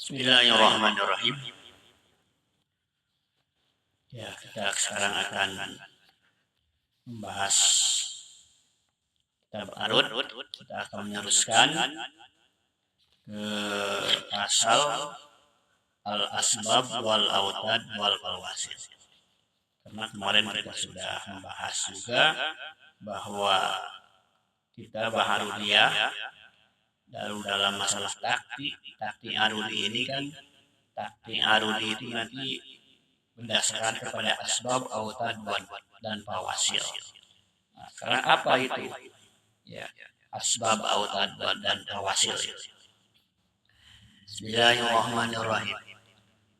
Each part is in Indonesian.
Bismillahirrahmanirrahim. Ya, kita sekarang akan membahas kitab Arud. Kita akan meneruskan ke pasal al-asbab wal autad wal fawasil. Karena kemarin kita sudah membahas juga bahwa kita baharudiyah dalam masalah takti arudi ini kan, takti arudi itu nanti berdasarkan kepada asbab, autad, dan fawasil. Nah, sekarang apa itu? Ya, asbab, autad, dan fawasil. Bismillahirrahmanirrahim.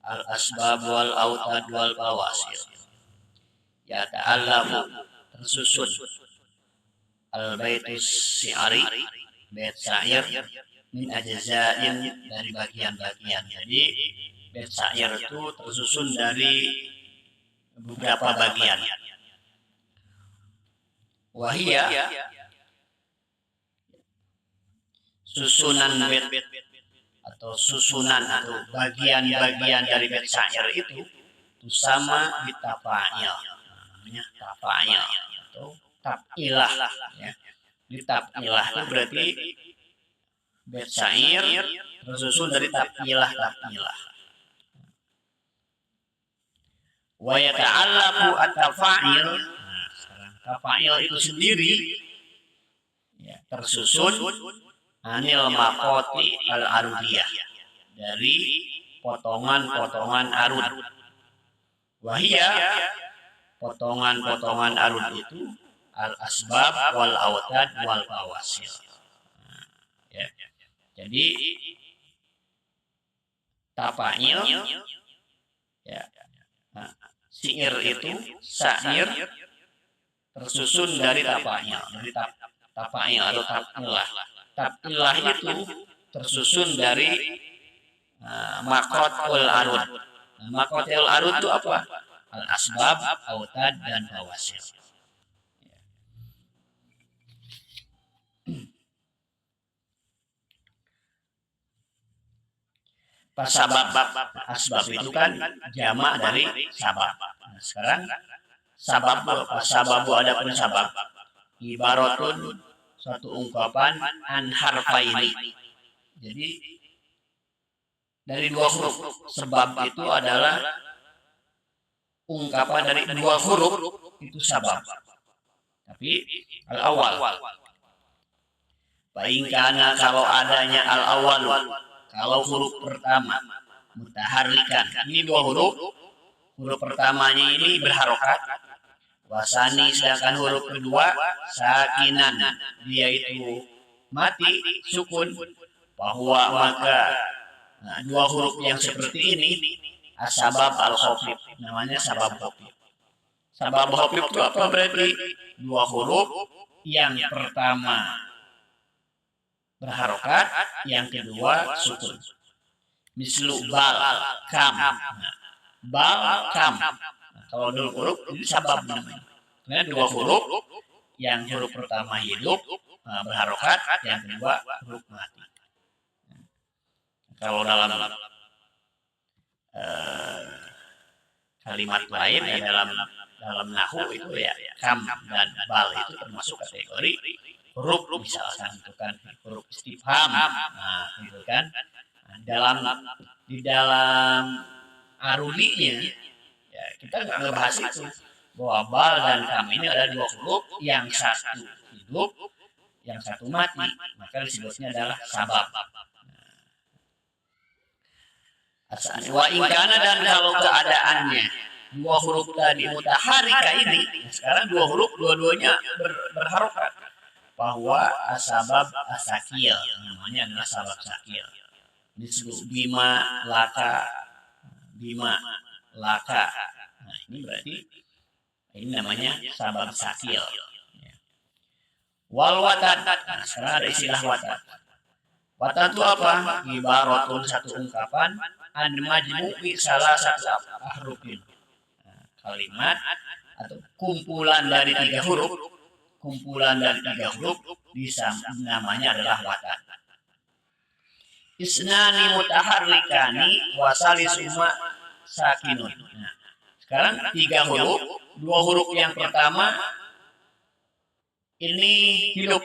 Al-asbab wal autad wal fawasil. Ya ta'allamu tersusun al-baitus syi'ari, bait syair min ajza'in dari bagian-bagian. Jadi bait syair itu tersusun dari beberapa bagian. Wahia susunan bait atau susunan atau bagian-bagian dari bait syair itu sama ditafa'il. Namanya tafa'il atau tafilah ya. Ditafilah itu berarti bait syair tersusun dari tafilah. Wa yata'allaqu at-tafa'il. Nah, sekarang tafa'il itu sendiri ya, tersusun anil maqati al-arudiyah, dari potongan-potongan arud. Wahia potongan-potongan arud itu al-asbab wal autad wal fawasil. Nah, ya. Jadi tafa'il ya, nah, syair itu syair tersusun dari tafa'il, dari tafa'il atau tafilah. Tafilah itu tersusun dari maqatul arud. Maqatul arud itu apa? Al-asbab, autad, dan fawasil. Sabab, asbab itu kan jamak dari sabab. Nah, sekarang sababu ada pun sabab. Ibaratun satu ungkapan an harfaini. Jadi dari dua huruf. Sebab itu adalah ungkapan dari dua huruf, itu sabab. Tapi al-awal. Baikana kalau adanya al-awal, kalau huruf pertama mutaharrikan, ini dua huruf. Huruf pertamanya ini berharokat. Wasani sedangkan huruf kedua sakinan, dia itu mati sukun. Bahwa maka dua huruf yang seperti ini asbab al-khafif, namanya sabab khafif. Sabab khafif itu apa berarti? Dua huruf yang pertama berharokat, yang kedua sukun. Mislu bal, kam. Bal, kam. Kalau dua huruf ini sabab namanya. Karena dua huruf, yang huruf pertama hidup berharokat, yang kedua huruf mati. Kalau dalam kalimat lain ya, dalam nahwu itu ya kam dan bal itu termasuk kategori huruf, misalkan itu kan huruf istifham. Nah, itu kan di dalam arudinya ya, kita nggak ngebahas itu bahwa bal dan kam ini ada dua huruf, yang satu hidup, yang satu mati, maka disebutnya adalah sabab. Wa ingkana, dan kalau keadaannya dua huruf tadi mutaharrika ini, sekarang dua huruf dua-duanya berharokat, bahwa asbab asakil, namanya adalah sabab sakil. Disebut bima laka. Nah, ini berarti ini namanya sabab sakil. Wal watad. Nah, sekarang ada istilah watad. Watad itu apa? Ibaratun satu ungkapan an majmu'i salah satu ahrufin. Kalimat atau kumpulan dari tiga huruf. Kumpulan dari tiga huruf namanya adalah watad. isnani mutaharrikani wasalisuma sakinun. Nah, sekarang 3 huruf, 2 huruf yang pertama ini hidup,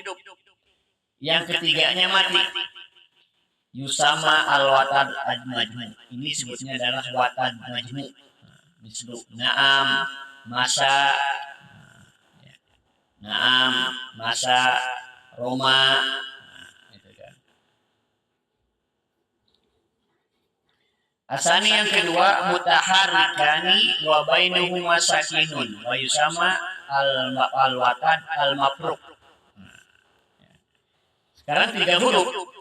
yang ketiganya mati. Yusama al-watad ad-majmu. Ini sebutnya adalah watad majmu. Mislu na'am, masa, na'am, masa, Roma. Gitu kan. Asani yang kedua mutaharrikani wa bainahuma sakinun wa yusama al-watad al-mafruq. Sekarang 3 huruf.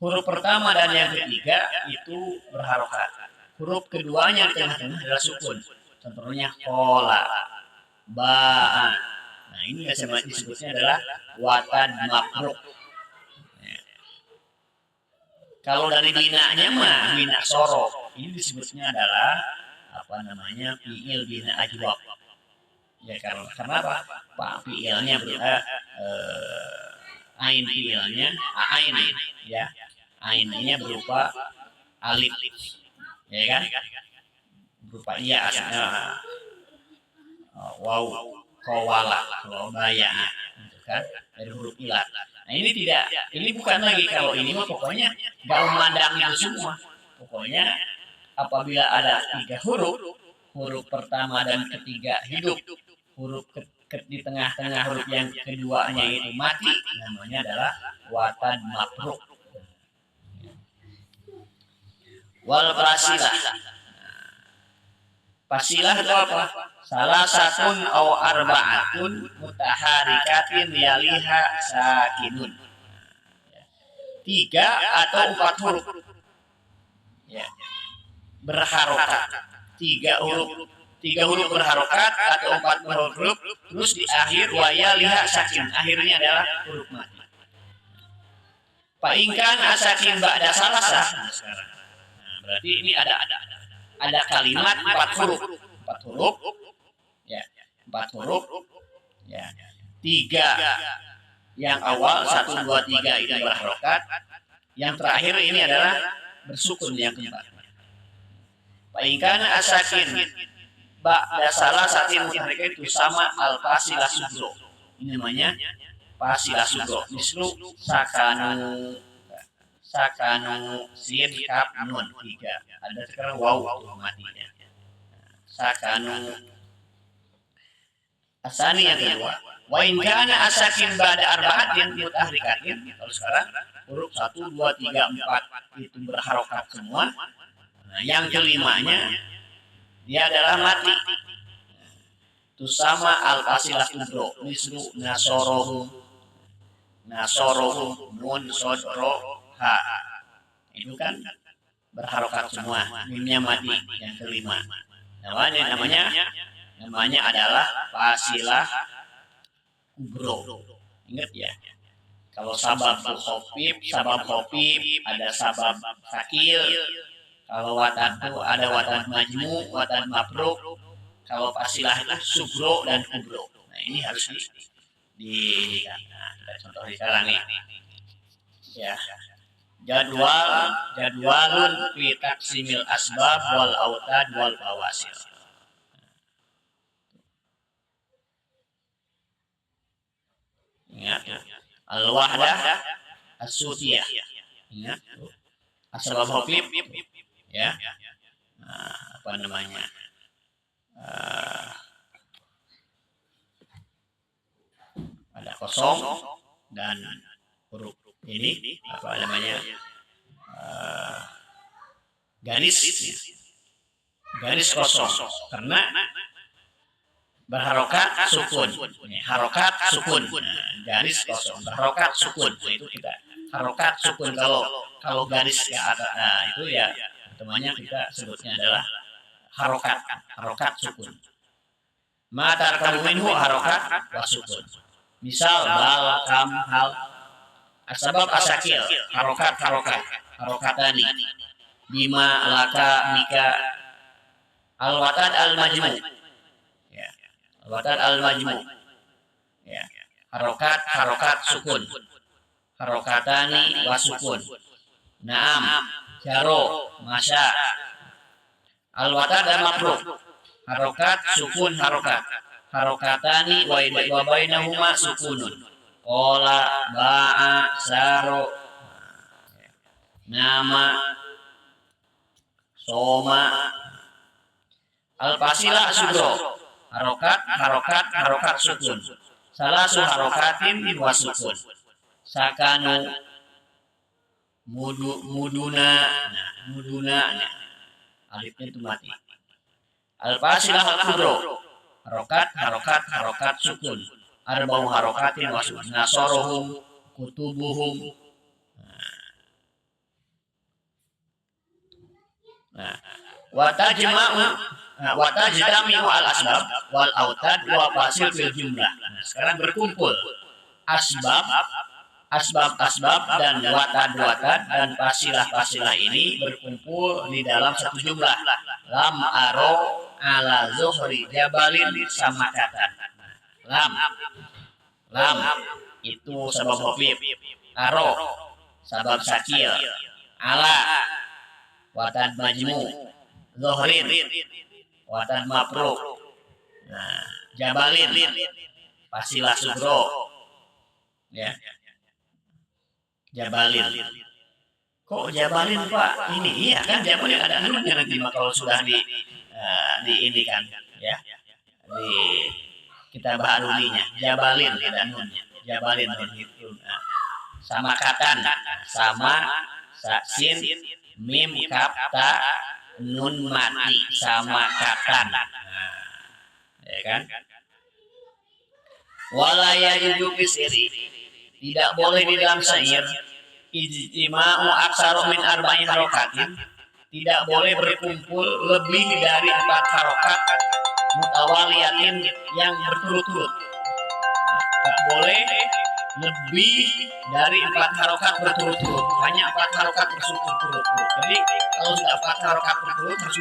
Huruf pertama dan yang ketiga itu berharokat. Huruf keduanya di tengah-tengah adalah sukun. Contohnya kola, ba'a. Nah ini disebutnya adalah watad mafruq. Kalau dari binanya mah bina sorof. Ini disebutnya adalah apa namanya fiil bina ajwab. Ya karena apa? Pak fiilnya berupa ain fiilnya ain ya. Ainnya berupa alif. Ya kan? Berupa iya asalnya waw qawala kalau baya gitu kan dari huruf ilat. Nah ini tidak, ini bukan lagi kalau ini mah pokoknya nggak memandang itu semua. Pokoknya apabila ada 3 huruf, huruf pertama dan ketiga hidup, huruf di tengah-tengah huruf yang keduanya itu mati, namanya adalah watad mafruq. Wal fasilah. Fasilah itu apa? Salah satun au arba'atun mutaharikatin yaliha sakinun. 3 atau 4 huruf. Ya. Berharokat. 3 huruf berharokat atau 4 huruf terus di akhir waya liha sakin. Akhirnya adalah huruf mati. Paingkan asakin ba'da salasah. Sekarang. Nah, berarti ini ada kalimat 4 huruf. 4 huruf. Ya, 4 huruf. Ya. 3 yang awal 1 2 3 itu berharokat. Yang terakhir ini adalah bersukun yang keempat. Paingkan asakin ba'da salasah mutaharrikatin itu sama al-fasilah sugro. Ini namanya fasilah sugro. Mislu sakanu sin kaf nun 3. Ada sekarang waw matinya. Sakanu. Asani yang kedua. Wa in kana asakin ba'da arba'atin mutaharrikatin. Kalau sekarang huruf 1 2 3 4 itu berharokat semua. Nah, yang kelimanya dia adalah mati. Itu sama al-fasilah kubro. Mislu nasorohu nun sodro ha. Itu kan berharokat semua. Mimnya mati yang kelima. Namanya adalah fasilah kubro. Ingat ya. Kalau sabab khofif ada sabab sakil. Kalau watad itu ada watad majmu, watad mafruq. Kalau fasilah itu sugro dan kubro. Nah ini harus kita contoh sekarang nih. Ya. Jadwalun fi taqsimil asbab wal autad wal fawasil. Ingat. Al-wahdah as-sutiyah. Ingat. Asbab khafif ya. Nah, apa namanya? Ada kosong dan huruf ini apa namanya? Garis kosong karena berharokat sukun. Harokat sukun. Garis kosong berharokat sukun. Itu kita harokat sukun kalau garis ke atas. Nah, itu ya namanya kita sebutnya adalah harokat sukun. Matar kamu minhu harokat wa sukun. Misal bal kam hal asbab asakil harokatani bima laka mika al-watad al-majmu. Ya. Al-watad al-majmu. Ya. Harokat sukun. Harokatani wa sukun. Naam, jaro, masya. Al-watad dan mabruk. Harokat, sukun, harokat. Harokatani wa bainahuma sukunun. Qala, ba'a, saro, nama, soma. Al-fasila sugro. Harokat, harokat, harokat sukun. Salasu harokatin wa sukun. Sakanu muduna, nah, muduna, nah, alifnya itu mati. Al-fasilah al-kubro, harokat, harokat, harokat sukun. Arba'u harokatin wa sukun. Nasorohum, kutubuhum. Nah, watajma'u al-asbab wal autad wa fasil fil jumlah. Nah, sekarang berkumpul asbab dan watad dan fasilah ini berkumpul di dalam satu jumlah. Lam aro ala zuhri jabalin sama kata. Lam itu sabab hafif. Aro sabab sakil. Ala watad majmu. Zuhrin watad mapruk. Nah, jabalin fasilah sugro. Ya. Jabalin. Kok Jabalin Pak? Ini iya kan Jabalin ada nunnya nanti kalau sudah di ini kan ya. Di kita baharulinya Jabalin ada nunnya. Jabalin itu. Sama katan, sama sin mim kaf ta nun mati sama katan. Ya kan? Wala yajuzu bisiri. Tidak boleh di dalam syair ijtima'u aksaru min arba'in harokatin. Tidak boleh berkumpul lebih dari 4 harokat mutawaliyatin yang berturut-turut. Tidak boleh lebih dari 4 harokat berturut-turut. Hanya 4 harokat berturut-turut. Jadi kalau sudah 4 harokat berturut harus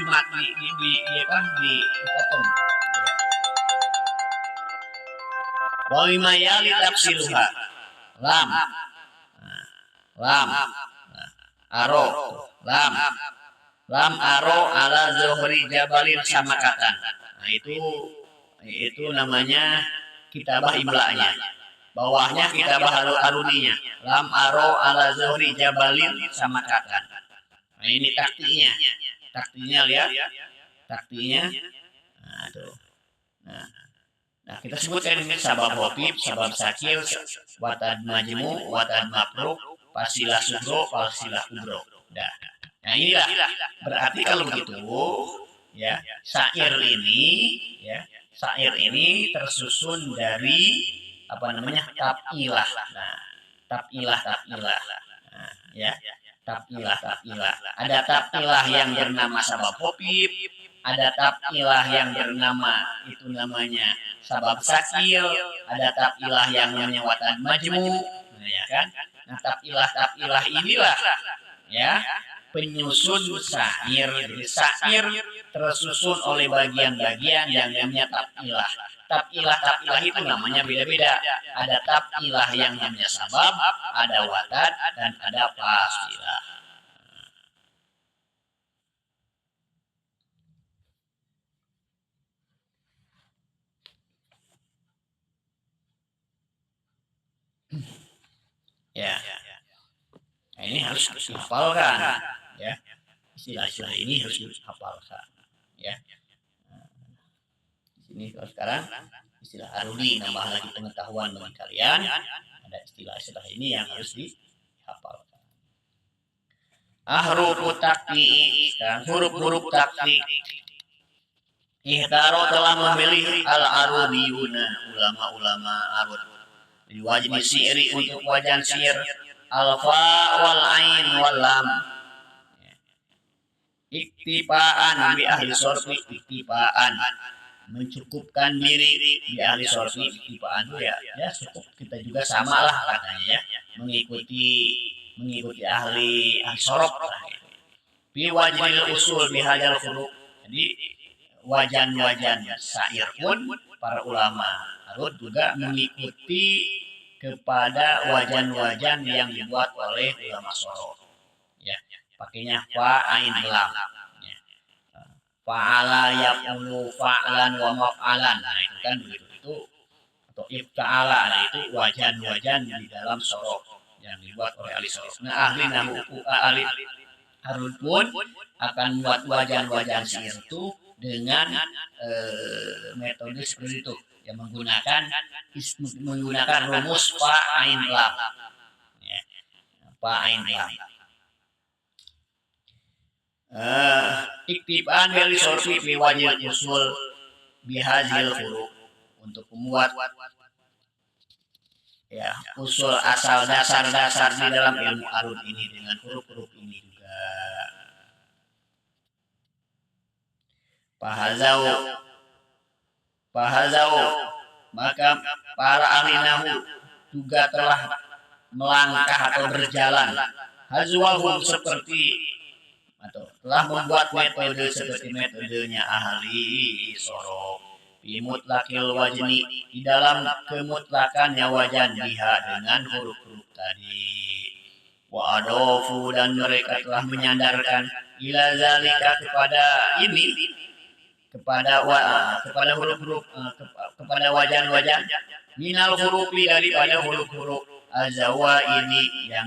dipotong. Wa mimma yali tafsiluha. Lam aro lam aro ala zuhri jabalin sama kata. Nah itu namanya kitabah imla'nya. Bawahnya kitabah aruninya. Lam aro ala zuhri jabalin sama kata. Nah ini taktinya lihat taktinya. Nah tuh. Nah, kita sebutkan ini sabab hafif, sabab sakil, watad majmu, watad mabruk, fasilah sugro, fasilah kubro. Nah, inilah berarti kalau begitu ya, syair ini tersusun dari tapilah. Nah, tapilah. Nah, ya. Tapilah. Ada tapilah yang bernama sabab hafif, ada tapilah yang bernama itu namanya sabab sakil, ada tapilah yang namanya watad majmu, ya kan? Nah, tapilah inilah ya penyusun syair. Jadi syair tersusun oleh bagian-bagian yang namanya tapilah. Tapilah itu namanya beda-beda. Ada tapilah yang namanya sabab, ada watad dan ada fasilah. Ya. Nah, ini harus dihafalkan, ya. Istilah-istilah ini harus dihafalkan, ya. Di sini kalau sekarang istilah arudi nambah lagi pengetahuan bagi kalian. Ada istilah-istilah ini yang harus dihafalkan. Huruf takti, huruf takti. Ihtaro telah memilih al-arudiyuna, ulama-ulama arud. Wajib syi'ri untuk wajan syair alfa wal ain wal lam. Iktifaan bi ahli sorfi, iktifaan mencukupkan diri di ahli sorfi. Iktifaan itu ya cukup, kita juga sama lah katanya ya, mengikuti ahli sorf lah. Bi wajibul usul bi hadzal huruf. Jadi wajan-wajan syair pun para ulama arud juga mengikuti kepada wajan-wajan yang dibuat oleh ulama sorf. Ya. pakainya fa ain lam. Ya. Fa'ala yaqulu fa'lan wa maf'alan. Nah, itu kan begitu. Itu atau ifta'ala, nah itu wajan-wajan di dalam sorok yang dibuat oleh ahli sorok. Nah, ahli nahu ahli harun pun akan membuat wajan-wajan syair itu dengan metode seperti itu, yang menggunakan rumus fa ain lam. Ya, fa ain lam. Iktibaan dari sorfi fi wajil usul bihazil huruf, untuk membuat ya usul asal dasar-dasar di dalam ilmu arud ini dengan huruf-huruf ini juga. Pahazau, maka para ahli nahu juga telah melangkah atau berjalan hazwahum seperti atau telah membuat metode seperti metodenya ahli sorok fi mutlaqil wajni, di dalam kemutlakannya wajan biha dengan huruf-huruf tadi. Wa adofu, dan mereka telah menyandarkan ila zalika kepada ini, kepada huruf-huruf, kepada wajan-wajan minal hurufi, daripada huruf-huruf azawa ini yang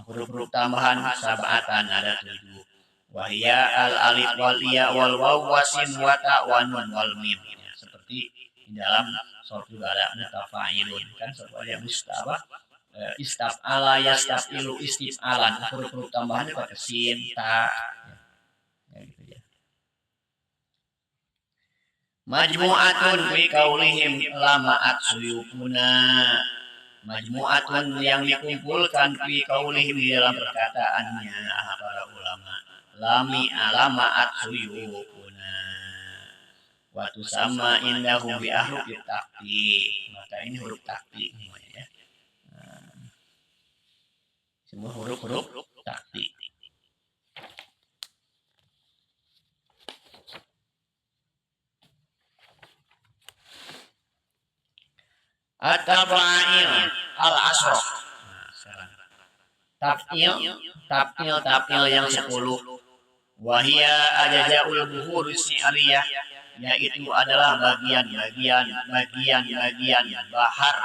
huruf-huruf tambahan sab'atan, ada 7. Wahya al alif wal ya wal waw wasin wa ta wa nun wal mim. Ya, seperti di dalam surah juga ada mutafa'ilun, kan seperti mustafah, istaf'ala yastafilu istif'alan, huruf-huruf tambahannya pakai sin ta. Ya, gitu ya. Majmu'atun fi qaulihim lama'at suyufuna. Majmu'atun yang dikumpulkan fi qaulihim di dalam perkataannya para ulama. Lami alama'at suyufuna. Wa tusamma indahu bi ahrufit taqti. Maka ini huruf taqti namanya ya. Semua huruf-huruf taqti. At-tafa'il al-asroh. Taf'il yang 10. Wahia ajajaul buhur si'ariyah, yaitu adalah bagian-bagian bahar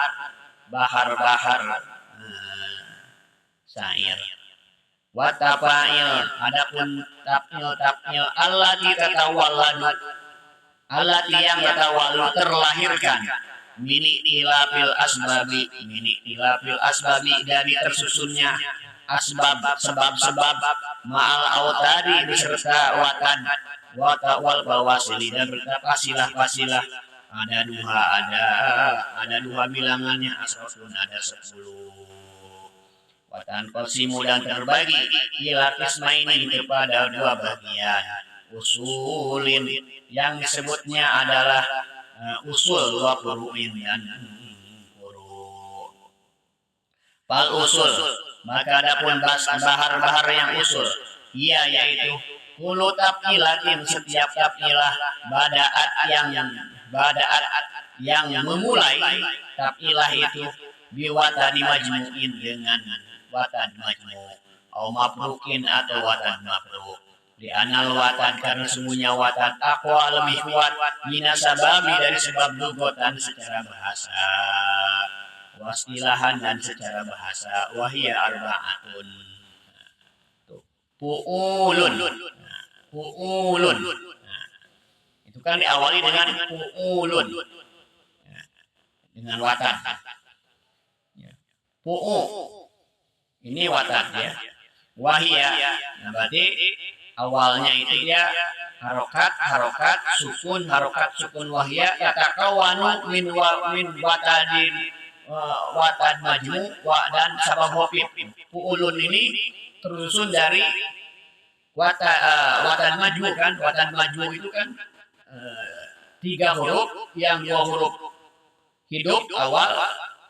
syair. Wa tafa'il, adapun taf'il allati tatawalladu, allati yang tatawalladu terlahirkan mini tilapil asbabi dari tersusunnya sebab ma'al autadi beserta watan wal bawasili, dan beserta pasilah ada dua bilangannya, asrofun ada 10. Watan qasimu, dan terbagi ila qismaini kepada 2 bagian. Usulin yang disebutnya adalah usul wa furu'in dan furu'. Fal usul, maka adapun bahar yang usul, ia yaitu kullu taf'ilatin, setiap taf'ilah bada'at yang memulai taf'ilah itu biwatani majmu'in, dengan watan majmu', au mafruqin, atau watan mafruq. Di anal watan, karena semuanya watan aqwa, lebih kuat, minasababi, dari sebab lugotan secara bahasa, wastilahan, dan secara bahasa. Wahia arba'atun, pu'ulun. Itu kan diawali dengan pu'ulun, dengan watan. Pu'u, ini watan ya. Wahia, nah berarti awalnya itu dia harokat sukun wahya yatakawanu min watan majmu wa dan sabab wafif. Pu'ulun ini tersusun dari watan majmu kan. Watan majmu itu kan 3 huruf, yang 2 huruf hidup awal,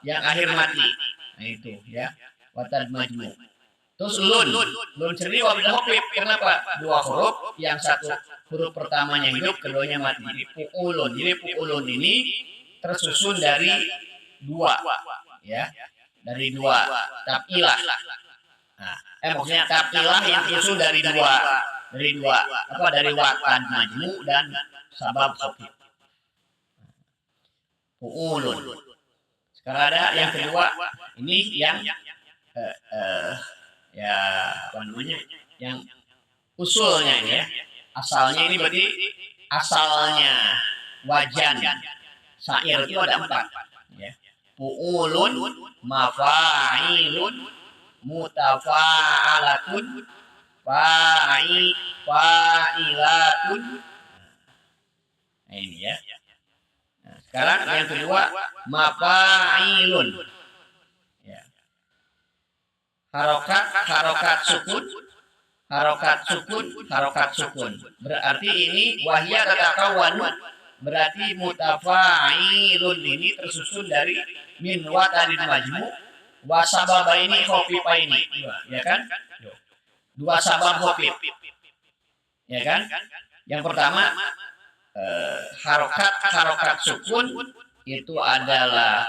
yang akhir mati. Nah itu ya, watan majmu. Terus lun sendiri wabil hofif. Kenapa? 2 huruf, yang 1 huruf pertamanya hidup, keduanya mati. Jadi pu'ulun. Jadi pu'ulun ini tersusun dari 2 ya, dari 2 taf'ilah. Nah, maksudnya tapilah yang susul dari dua dari watan majmu dan sabab khafif. Fu'ulun. Sekarang ada yang kedua, ini yang ya apa namanya? Yang usulnya ini ya. Asalnya ini berarti asalnya wajan syair itu ada 4 ya. Fu'ulun, mafa'ilun, mutafa'alatun, fa'ilatun. Nah, ini ya. Nah, sekarang yang kedua mafa'ilun. Ya. Harokat sukun. Berarti ini wahya tatakawanu. Berarti mutafa'ilun ini tersusun dari min watadin majmu wa sababa ini khofifa ini. Ya kan? Dua sabab khofif. Ya kan? Yang pertama harokat sukun itu adalah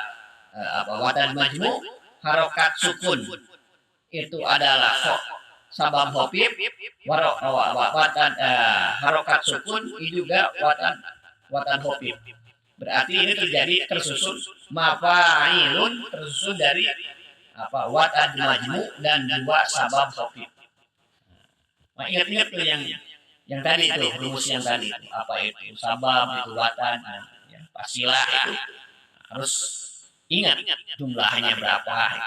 watadin majmu. Harokat sukun itu adalah sabab khofif. Harokat sukun itu juga watan khofif. Berarti ini terjadi tersusun mafa'ilun tersusun dari watan majmu dan dua sabab khofif. Nah, ingat tuh yang tadi itu rumus yang tadi itu apa itu sabab itu watan ya, pasilah itu harus ingat jumlahnya berapa.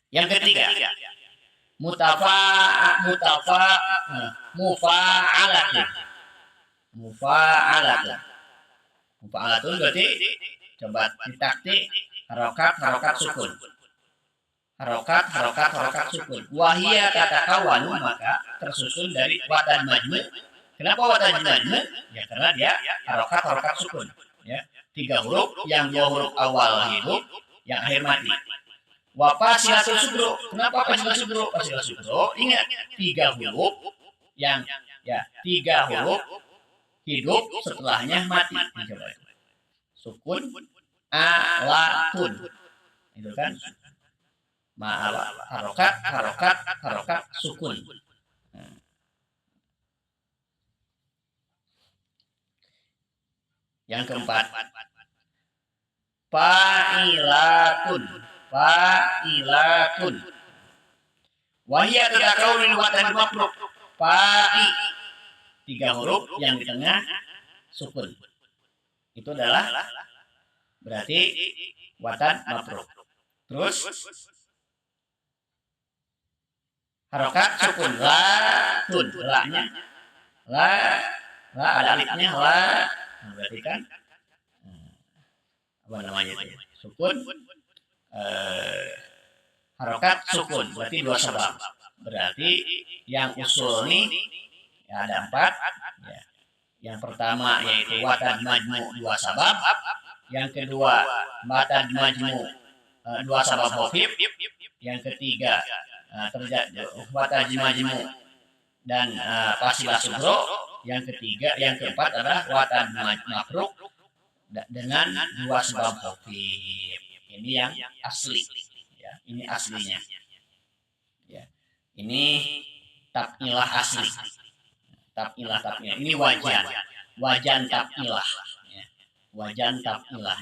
Yang ketiga mufa'alatun berarti coba ditaktik harokat sukun. Harokat sukun. Wahia tatakawanu maka tersusun dari watan majmu. Kenapa watan majmu? Ya karena dia harokat sukun. Ya, 3 huruf, yang 2 huruf awal hidup, yang akhir mati. Fasilatul sugro. Kenapa fasilatul sugro? Ingat 3 huruf yang 3 huruf hidup setelahnya mati. Coba itu. Sukun alatun. Itu kan? Harokat sukun. Yang keempat fa'ilatun. Wahia tatakawun watan mafruk. Fa'i 3 huruf yang di tengah sukun. Itu adalah berarti watan mafruk. Terus harokat sukun latun, la-nya la ada alifnya la. Nah, berarti kan apa namanya itu sukun harokat sukun berarti 2 sabab. Berarti yang usul nih ya ada 4 ya. Yang pertama yaitu watan majmu 2 sabab, yang kedua watan majmu 2 sabab khafif, yang ketiga watan majmu dan fasilah sugro, yang keempat adalah watan mafruk dengan 2 sabab khafif. Ini yang asli ya, ini aslinya ya. Ini tapilah asli. Tapilah ini wajan tapilah ya. Wajan tapilah.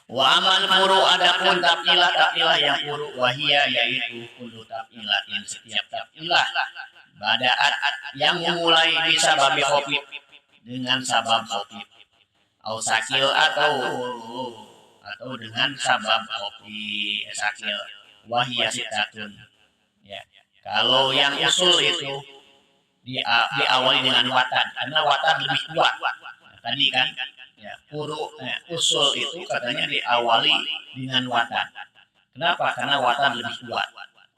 Wa amal furu adapun tapilah yang furu wahia yaitu kullu tapilah yang setiap tapilah badaat yang memulai bisa babi khafif dengan sabab khafif au sakil atau dengan sabab khafif sakil wahia sitatun ya. Kalau yang usul itu diawali dengan watan karena watan lebih kuat. Nah, tadi kan ya usul itu katanya diawali dengan watan. Kenapa? Karena watan lebih kuat.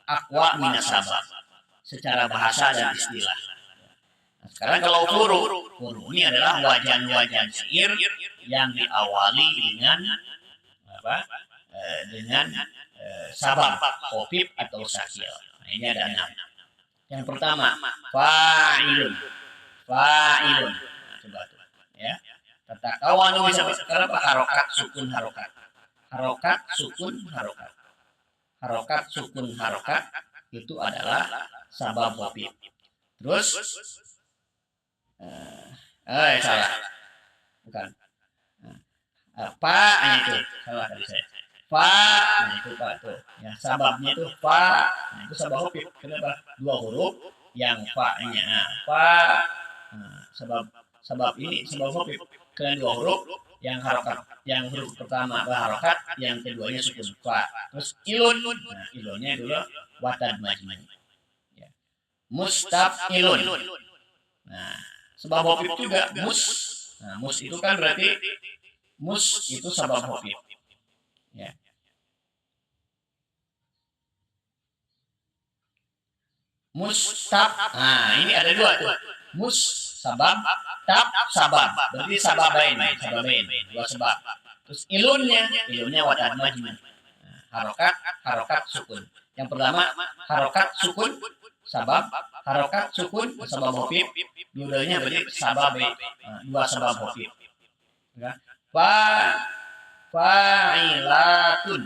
Aqwa minas sabab secara bahasa dan istilah. Nah, sekarang kalau furu ini adalah wajan syair yang diawali dengan apa? Dengan sabab khafif atau sakil. Nah, ini ada 6. Yang pertama fa'ilun. Nah, coba tuh ya. Tatakawanu bisa sekarang harokat sukun harokat. harokat sukun harokat. Harokat sukun harokat itu adalah sabab khafif. Terus salah, bukan. Fa itu salah tadi saya. Fa, nah itu Pak tuh. Ya, sababnya itu fa. Nah, itu sabab khafif. Kenapa? Dua huruf yang fa-nya. Nah, fa. Nah, sabab ini sabab khafif. Karena dua huruf yang harokat, yang huruf pertama berharokat, yang keduanya sukun fa. Terus ilun. Nah, ilunnya dulu watad majmai. Ya. Mustafilun. Nah, sebab khafif juga mus. Nah, mus itu kan berarti mus itu sabab khafif. Ya. Mustaf. Nah, ini ada dua tuh. Mus sabab, tab sabab. Berarti sababain, dua sebab. Terus ilunnya watad majmai. Nah, harokat sukun. Yang pertama harokat sukun sabab, harokat sukun sabab khafif. Dua-duanya berarti sabab, dua sabab khafif. Ya. Fa'ilatun.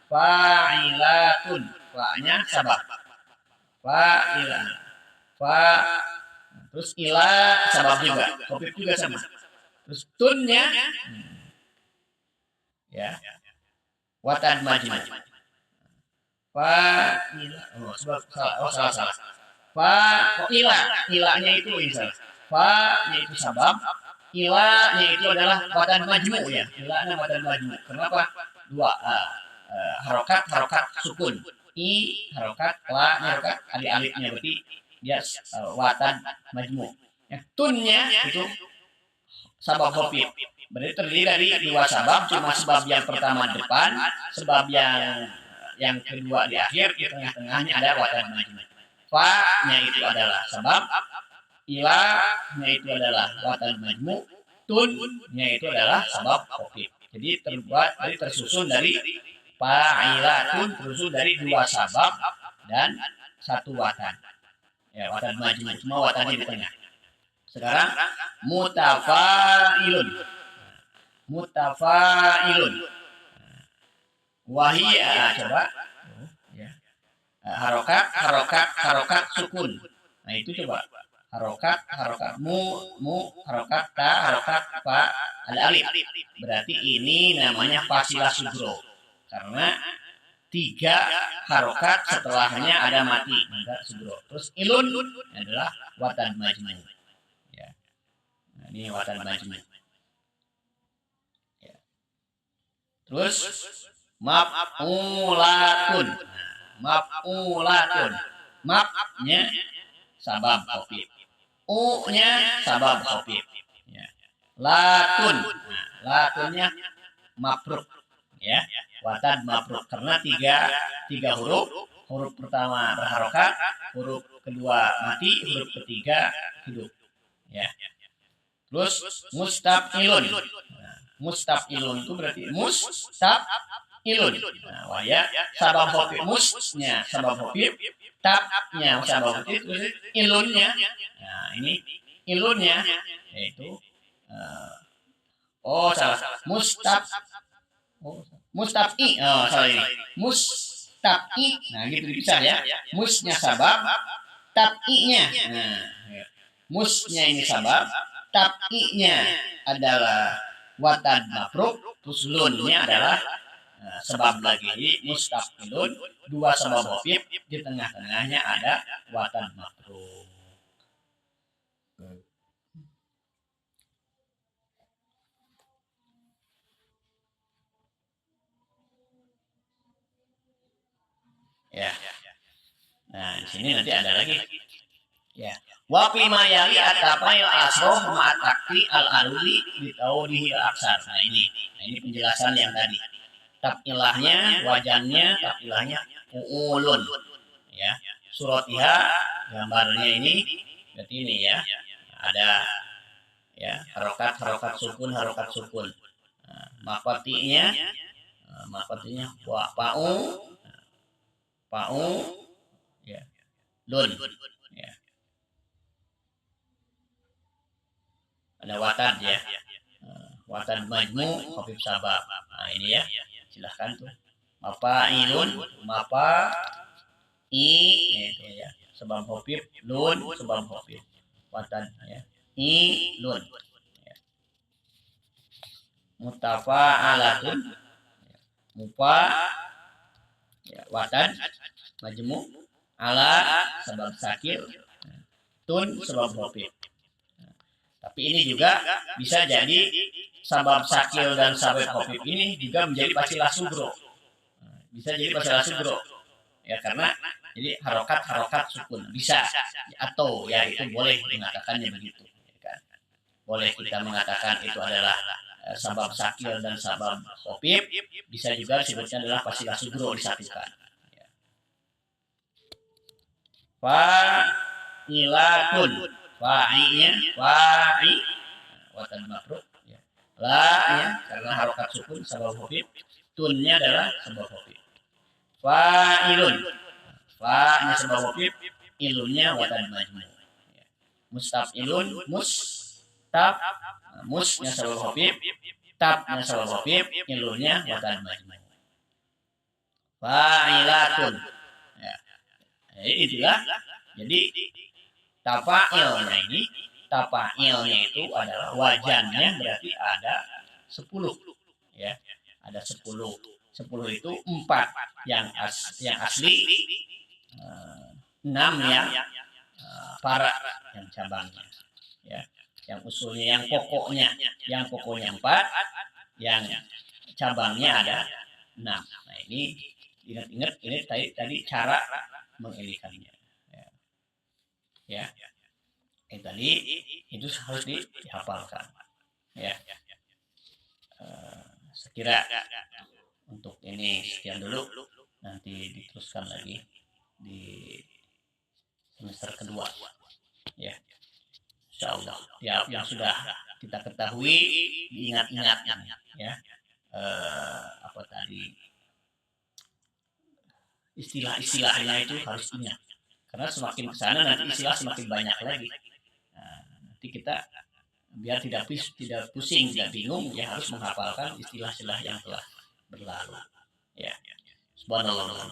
Fa'ilatun. Fa-nya sabab. Fa'ilah. Fa. Terus ila sabab juga. Khafif juga sama. Terus tunnya ya. Watan majmai. Fa'ilah. Oh, sebab salah. Ilanya itu insya. Fa-nya itu sabab. Ilanya itu adalah watan majmu ya. Ilanya watan majmu. Kenapa? Dua harokat sukun. I harokat, la harokat, alif-alifnya berarti dia watan majmu. Ya, tunnya itu sabab khafif. Berarti terdiri dari dua sabab, cuma sebab yang pertama depan, sebab yang kedua di akhir, di tengah-tengahnya ada watan majmu. Fa-nya itu adalah sabab, ila-nya itu adalah watan majmu, tun-nya itu adalah sabab khafif. Jadi tersusun dari fa'ilatun, tersusun dari dua sabab dan satu watan. Ya, watan majmu, cuma watannya di tengah. Sekarang mutafailun. Mutafailun. Wahia, coba. Ya. Harokat sukun. Nah, itu coba. Harokat, harokat, ta, harokat, fa, ada alif. Berarti ini namanya fasilah sugro. Karena tiga harokat setelahnya ada mati. Maka sugro. Terus ilun adalah watan majmu. Ya. Nah, ini watan majmu. Ya. Terus maf'ulatun. Maf'ulatun. Maf'nya sabab khafif. U-nya sabab khafif. Ya. Latun. Nah, latunnya mafruk. Ya. Watan mafruk karena tiga huruf. Huruf pertama berharokat, huruf kedua mati, huruf ketiga hidup. Ya. Terus mustafilun. Nah, mustafilun itu berarti mustafilun. Nah, wahya sabab khafif, musnya sabab khafif, tabnya sabab khafif, terus ilunnya. Nah, ini ilunnya yaitu salah. Mustafi. Oh, salah ini. Mustafi. Nah, gitu dipisah ya. Musnya sabab, tabinya. Nah, musnya ini sabab, tabinya adalah watan mafruk, terus lunnya adalah sebab lagi. Jadi mustafilun, dua sabab khafif, di tengah-tengahnya ada watan mafruk. Ya. Nah, di sini nanti ada lagi. Ya. Wa fi ma yali atafail asroh ma'atakti al-aruli bitaulihi al-aksar. Nah, ini penjelasan yang tadi. Takilahnya, wajannya, takilahnya uulun. Ya. Suratiha, gambarnya ini, berarti ini ya. Ada ya, harokat sukun. Nah, mafatinya pa'u ya. Lun. Ya. Ada watan ya. Watan majmu khafif sabab. Nah, ini ya. silahkan tuh. Mafailun, mapa i itu ya. Sebab hofif, lun sebab hofif. Watan ya. Lun. Ya. Mutafa'alatun, mupa ya, watan majmu ala sebab sakil, tun sebab hofif. Tapi ini juga bisa jadi sabab sakil dan sabab hofif ini juga menjadi pasilah sugro. Bisa jadi pasilah sugro. Ya karena jadi harokat sukun bisa atau ya itu boleh mengatakannya begitu. Ya, kan? Boleh kita mengatakan itu adalah sabab sakil dan sabab hofif, bisa juga disebutnya adalah pasilah sugro disatukan. Ya. Fa'ilatun, fa'inya fa'i watan makruh ya. La ya karena harokat sukun sabab hofif, tunnya adalah sabab hofif. Fa'ilun, fa'nya sabab hofif, ilunnya watan majmu. Ya. Mustafilun, musnya sabab hofif, tabnya sabab hofif, ilunnya watan majmu. Fa'ilatun. Ya. Jadi itulah. Jadi tafailnya itu adalah wajannya berarti ada 10 ya. Ada 10. 10 itu 4 yang asli, 6 yang para yang cabangnya ya. Yang usulnya yang pokoknya 4, yang cabangnya ada 6. Nah, ini ingat ini tadi cara mengelikannya ya. Tadi itu harus dihafalkan ya. Sekira untuk ini sekian dulu, nanti diteruskan lagi di semester kedua ya, insyaallah ya. Yang sudah kita ketahui diingat-ingat ya. Apa tadi istilah-istilahnya itu harus ingat, karena semakin kesana nanti istilah semakin banyak lagi. Nah, nanti kita biar tidak pusing, tidak bingung ya, harus menghafalkan istilah-istilah yang telah berlalu ya. Subhanallah.